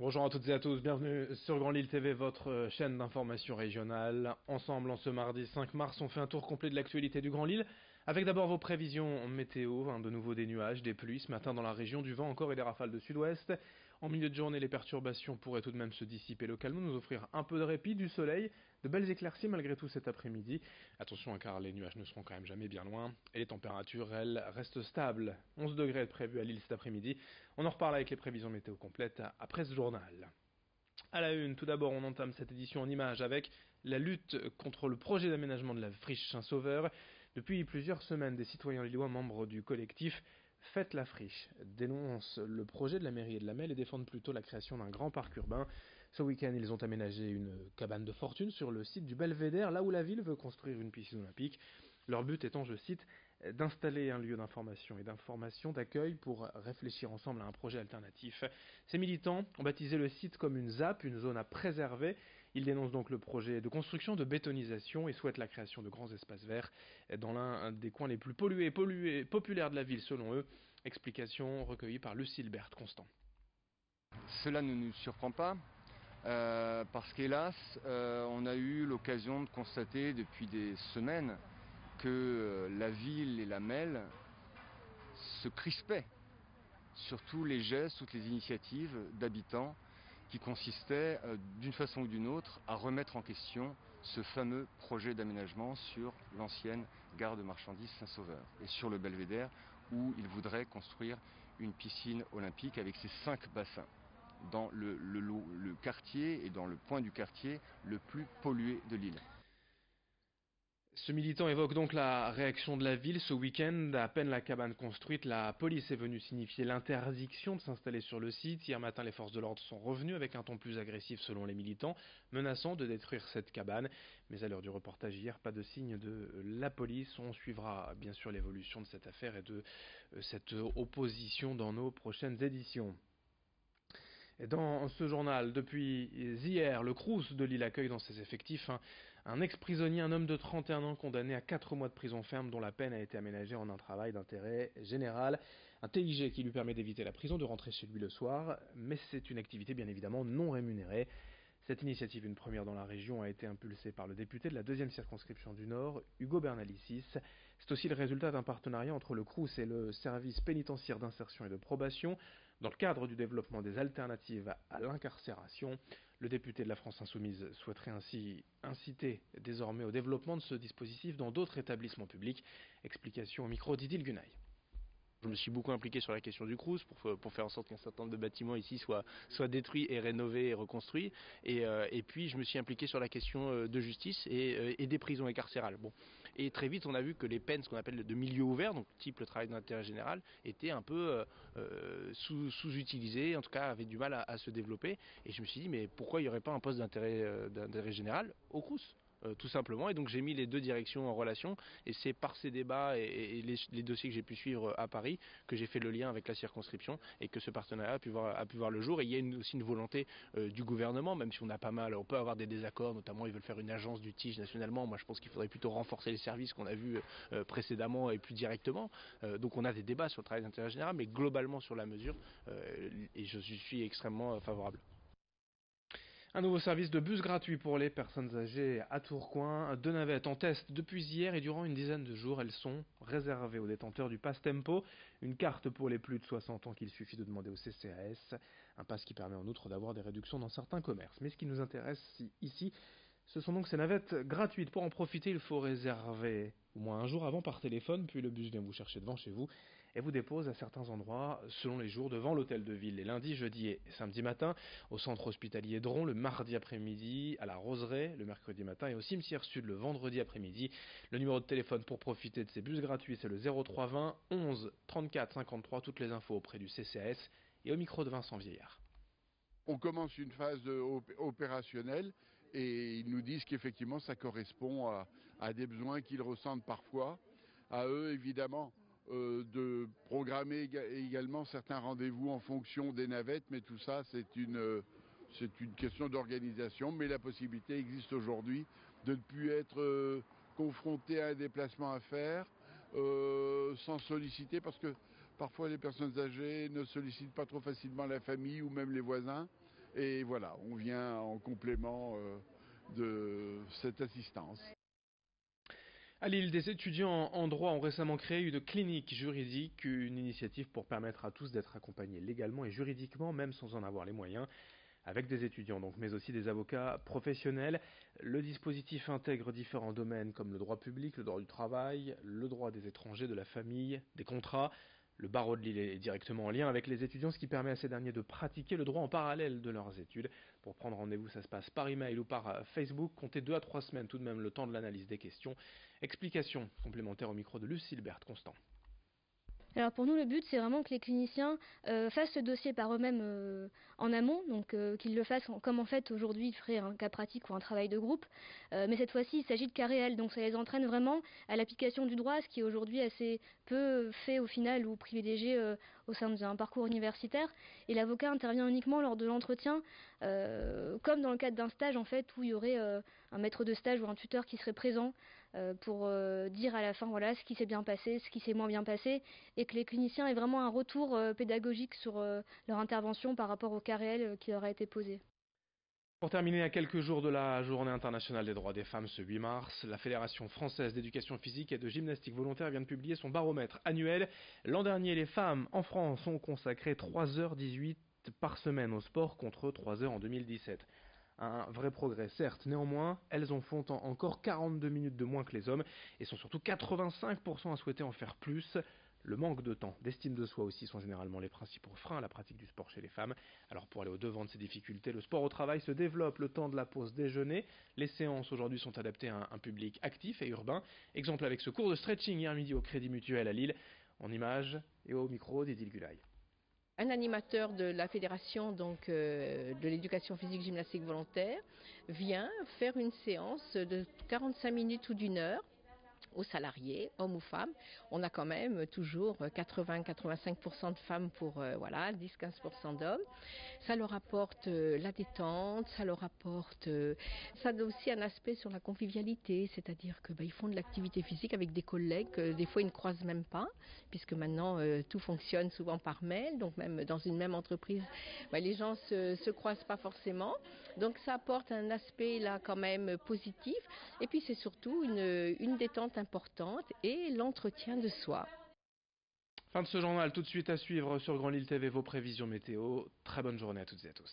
Bonjour à toutes et à tous, bienvenue sur Grand Lille TV, votre chaîne d'information régionale. Ensemble, en ce mardi 5 mars, on fait un tour complet de l'actualité du Grand Lille, avec d'abord vos prévisions météo, de nouveau des nuages, des pluies ce matin dans la région, du vent encore et des rafales de sud-ouest. En milieu de journée, les perturbations pourraient tout de même se dissiper localement, nous offrir un peu de répit, du soleil, de belles éclaircies malgré tout cet après-midi. Attention car les nuages ne seront quand même jamais bien loin, et les températures, elles, restent stables. 11 degrés prévus à Lille cet après-midi. On en reparle avec les prévisions météo complètes après ce journal. À la une, tout d'abord, on entame cette édition en images avec la lutte contre le projet d'aménagement de la friche Saint-Sauveur. Depuis plusieurs semaines, des citoyens lillois membres du collectif Faites la friche dénoncent le projet de la mairie et de la Melle et défendent plutôt la création d'un grand parc urbain. Ce week-end, ils ont aménagé une cabane de fortune sur le site du Belvédère, là où la ville veut construire une piscine olympique. Leur but étant, je cite, d'installer un lieu d'information, d'accueil pour réfléchir ensemble à un projet alternatif. Ces militants ont baptisé le site comme une ZAP, une zone à préserver. Ils dénoncent donc le projet de construction de bétonisation et souhaitent la création de grands espaces verts dans l'un des coins les plus populaires de la ville selon eux. Explication recueillie par Lucille Berthe Constant. Cela ne nous surprend pas, parce qu'hélas, on a eu l'occasion de constater depuis des semaines que la ville et la Melle se crispaient sur tous les gestes, toutes les initiatives d'habitants qui consistaient, d'une façon ou d'une autre, à remettre en question ce fameux projet d'aménagement sur l'ancienne gare de marchandises Saint-Sauveur et sur le Belvédère où ils voudraient construire une piscine olympique avec ses 5 bassins dans le quartier et dans le point du quartier le plus pollué de l'île. Ce militant évoque donc la réaction de la ville ce week-end. À peine la cabane construite, la police est venue signifier l'interdiction de s'installer sur le site. Hier matin, les forces de l'ordre sont revenues avec un ton plus agressif selon les militants, menaçant de détruire cette cabane. Mais à l'heure du reportage hier, pas de signe de la police. On suivra bien sûr l'évolution de cette affaire et de cette opposition dans nos prochaines éditions. Dans ce journal, depuis hier, le Crous de Lille accueille dans ses effectifs un ex-prisonnier, un homme de 31 ans condamné à 4 mois de prison ferme dont la peine a été aménagée en un travail d'intérêt général. Un TIG qui lui permet d'éviter la prison, de rentrer chez lui le soir, mais c'est une activité bien évidemment non rémunérée. Cette initiative, une première dans la région, a été impulsée par le député de la 2e circonscription du Nord, Hugo Bernalicis. C'est aussi le résultat d'un partenariat entre le Crous et le service pénitentiaire d'insertion et de probation. Dans le cadre du développement des alternatives à l'incarcération, le député de la France Insoumise souhaiterait ainsi inciter désormais au développement de ce dispositif dans d'autres établissements publics. Explication au micro d'Idil Gunaï. Je me suis beaucoup impliqué sur la question du Crous pour faire en sorte qu'un certain nombre de bâtiments ici soient détruits et rénovés et reconstruits. Et puis je me suis impliqué sur la question de justice et des prisons et carcérales. Bon. Et très vite on a vu que les peines, ce qu'on appelle de milieu ouvert, donc type le travail d'intérêt général, étaient un peu sous-utilisées, en tout cas avaient du mal à se développer. Et je me suis dit mais pourquoi il n'y aurait pas un poste d'intérêt général au Crous tout simplement, et donc j'ai mis les deux directions en relation, et c'est par ces débats et les dossiers que j'ai pu suivre à Paris que j'ai fait le lien avec la circonscription et que ce partenariat a pu voir le jour. Et il y a aussi une volonté du gouvernement, même si on peut avoir des désaccords, notamment ils veulent faire une agence du TIG nationalement. Moi je pense qu'il faudrait plutôt renforcer les services qu'on a vus précédemment et plus directement. Donc on a des débats sur le travail d'intérêt général, mais globalement sur la mesure, et je suis extrêmement favorable. Un nouveau service de bus gratuit pour les personnes âgées à Tourcoing. 2 navettes en test depuis hier et durant une dizaine de jours, elles sont réservées aux détenteurs du Pass Tempo, une carte pour les plus de 60 ans qu'il suffit de demander au CCAS, un pass qui permet en outre d'avoir des réductions dans certains commerces. Mais ce qui nous intéresse ici, ce sont donc ces navettes gratuites. Pour en profiter, il faut réserver au moins un jour avant par téléphone, puis le bus vient vous chercher devant chez vous et vous dépose à certains endroits selon les jours devant l'hôtel de ville les lundis, jeudis et samedi matin, au centre hospitalier Dron le mardi après-midi, à la Roseraie le mercredi matin et au cimetière sud le vendredi après-midi. Le numéro de téléphone pour profiter de ces bus gratuits c'est le 0320 11 34 53, toutes les infos auprès du CCAS et au micro de Vincent Vieillard. On commence une phase opérationnelle et ils nous disent qu'effectivement ça correspond à des besoins qu'ils ressentent parfois. À eux évidemment de programmer également certains rendez-vous en fonction des navettes, mais tout ça c'est une question d'organisation. Mais la possibilité existe aujourd'hui de ne plus être confronté à un déplacement à faire sans solliciter, parce que parfois les personnes âgées ne sollicitent pas trop facilement la famille ou même les voisins. Et voilà, on vient en complément de cette assistance. À Lille, des étudiants en droit ont récemment créé une clinique juridique, une initiative pour permettre à tous d'être accompagnés légalement et juridiquement, même sans en avoir les moyens, avec des étudiants donc, mais aussi des avocats professionnels. Le dispositif intègre différents domaines comme le droit public, le droit du travail, le droit des étrangers, de la famille, des contrats. Le barreau de Lille est directement en lien avec les étudiants, ce qui permet à ces derniers de pratiquer le droit en parallèle de leurs études. Pour prendre rendez-vous, ça se passe par email ou par Facebook. Comptez 2 à 3 semaines tout de même le temps de l'analyse des questions. Explication complémentaire au micro de Lucille Berthe-Constant. Alors pour nous, le but, c'est vraiment que les cliniciens fassent ce dossier par eux-mêmes en amont, donc qu'ils le fassent comme en fait aujourd'hui ils feraient un cas pratique ou un travail de groupe. Mais cette fois-ci, il s'agit de cas réels, donc ça les entraîne vraiment à l'application du droit, ce qui est aujourd'hui assez peu fait au final ou privilégié au sein d'un parcours universitaire. Et l'avocat intervient uniquement lors de l'entretien, comme dans le cadre d'un stage en fait, où il y aurait un maître de stage ou un tuteur qui serait présent pour dire à la fin voilà ce qui s'est bien passé, ce qui s'est moins bien passé, et que les cliniciens aient vraiment un retour pédagogique sur leur intervention par rapport au cas réel qui leur a été posé. Pour terminer, à quelques jours de la Journée internationale des droits des femmes ce 8 mars, la Fédération française d'éducation physique et de gymnastique volontaire vient de publier son baromètre annuel. L'an dernier, les femmes en France ont consacré 3h18 par semaine au sport contre 3 heures en 2017. Un vrai progrès, certes. Néanmoins, elles en font encore 42 minutes de moins que les hommes et sont surtout 85% à souhaiter en faire plus. Le manque de temps, d'estime de soi aussi sont généralement les principaux freins à la pratique du sport chez les femmes. Alors pour aller au-devant de ces difficultés, le sport au travail se développe le temps de la pause déjeuner. Les séances aujourd'hui sont adaptées à un public actif et urbain. Exemple avec ce cours de stretching hier midi au Crédit Mutuel à Lille. En images et au micro d'Edil Gulay. Un animateur de la fédération de l'éducation physique gymnastique volontaire vient faire une séance de 45 minutes ou d'une heure aux salariés, hommes ou femmes. On a quand même toujours 80-85% de femmes pour 10-15% d'hommes. Ça leur apporte la détente, ça leur apporte... ça a aussi un aspect sur la convivialité, c'est-à-dire qu'ils font de l'activité physique avec des collègues que des fois ils ne croisent même pas, puisque maintenant tout fonctionne souvent par mail, donc même dans une même entreprise, les gens se croisent pas forcément. Donc ça apporte un aspect là quand même positif, et puis c'est surtout une détente importante et l'entretien de soi. Fin de ce journal, tout de suite à suivre sur Grand Lille TV vos prévisions météo. Très bonne journée à toutes et à tous.